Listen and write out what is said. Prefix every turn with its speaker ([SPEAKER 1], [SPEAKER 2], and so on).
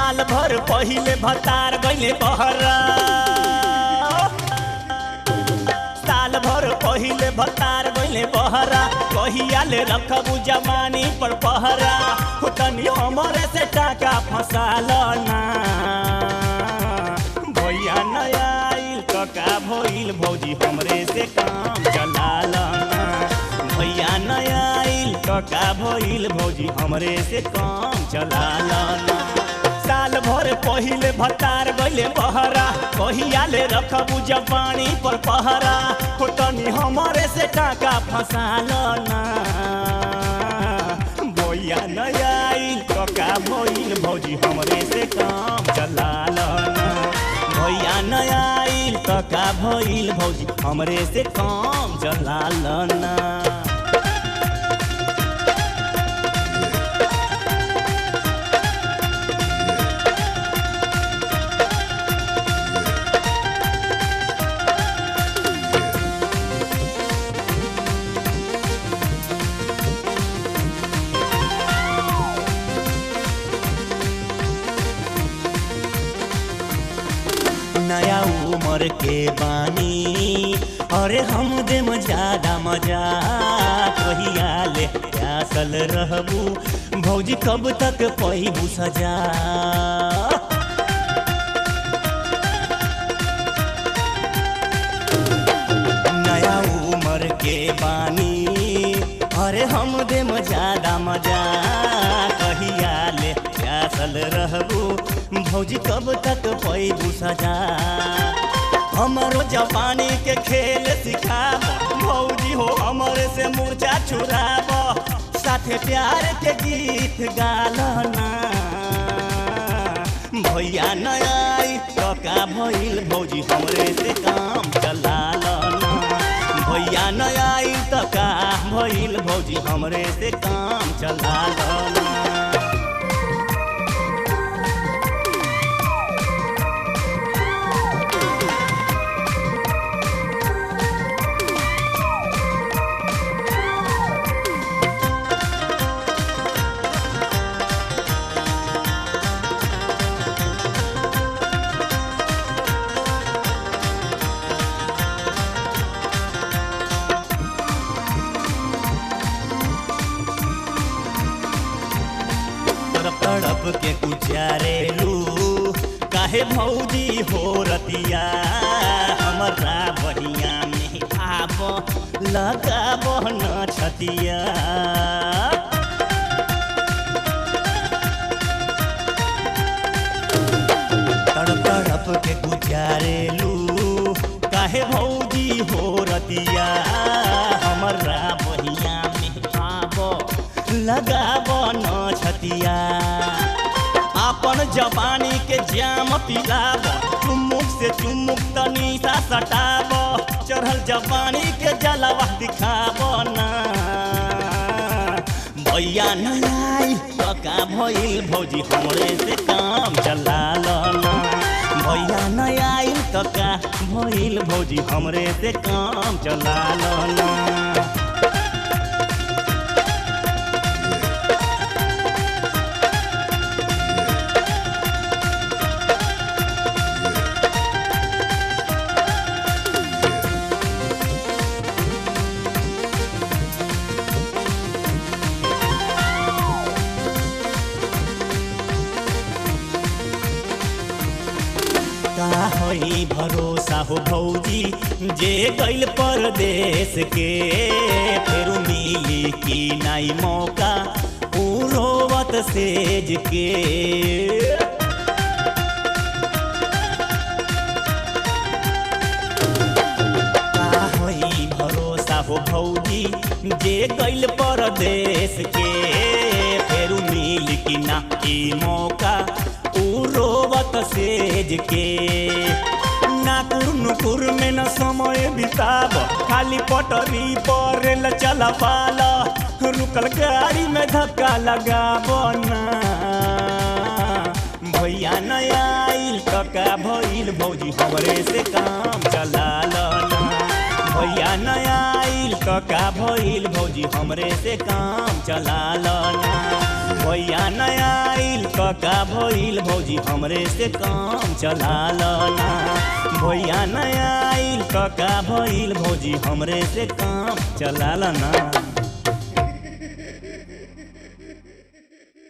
[SPEAKER 1] साल भर पहिले भतार गइले बहरा, साल भर पहिले भतार गइले बहरा, कहिया ले रखबू जवानी पर पहरा, तनी हमरे से टाका फसाल ना। भैया नया आइल तो का भइल भौजी हमरे से काम चलाल ना। भैया नया आइल तो का भइल भौजी हमरे से काम चलाल ना। साल भर पहिले भतार गइले बहरा, कहिया ले रखबू जवानी पर पहरा, तनी हमरे से टाका फसाल ना। भैया नया आइल तो का भइल भौजी हमरे से काम चलाल ना। भैया नया आइल तो का भइल भौजी हमरे से काम चलाल ना। नया उम्र के बानी अरे हम देम ज्यादा मजा, कहिया ले प्यासल रहबू भौजी कब तक पैबू सजा। नया उम्र के बानी अरे हम देम ज्यादा मजा, कहिया ले प्यासल रहबू भौजी कब तक पैबू सजा। हमरो जवानी के खेल सिखाब भौजी हो हमरे से मूर्छा छुड़ाब, साथे प्यार के गीत गालना। भैया नया आई तो का भइल भौजी हमरे से काम चलाल ना। भैया नया आई तो का भइल भौजी हमरे से काम चलाल ना। तड़प के गुजारेलू काहे भौजी हो रतिया, हमरा बहिया में आब लगाब न छतिया। तड़प के गुजारेलू काहे भौजी हो रतिया, हमरा बहिया में आब लगाब न छतिया। अपन जवानी के जाम पिलाब, चुमुक से चुमुक तनी सा सटाब, चढ़ल जवानी के जलवा दिखाब ना। भैया नया आइल तो का भइल भौजी हमरे से काम चलाल ना। भैया नया आइल तो का भइल भौजी हमरे से काम चलाल ना। का होई भरोसा हो भौजी जे गइल परदेश के, फिर मिली कि नाई मौका ऊ रोवत सेज के। का होई भरोसा हो भौजी जे गइल परदेश के, फिर मिली कि नाई मौका रोवत सेज के। नाकुर नुकुर में न समय बिताब, खाली पटरी पर रेल चला पाला, रुकल गाड़ी में धक्का लगाब ना। भैया नया आइल तो का भइल भौजी हमरे से काम चलाल ना। भैया नया आइल तो का भइल भौजी हमरे से काम चलाल ना। भैया नया आइल कका भइल भौजी हमरे से काम चला लो ना। भैया नया आइल कका भइल भौजी हमरे से काम चला लो ना।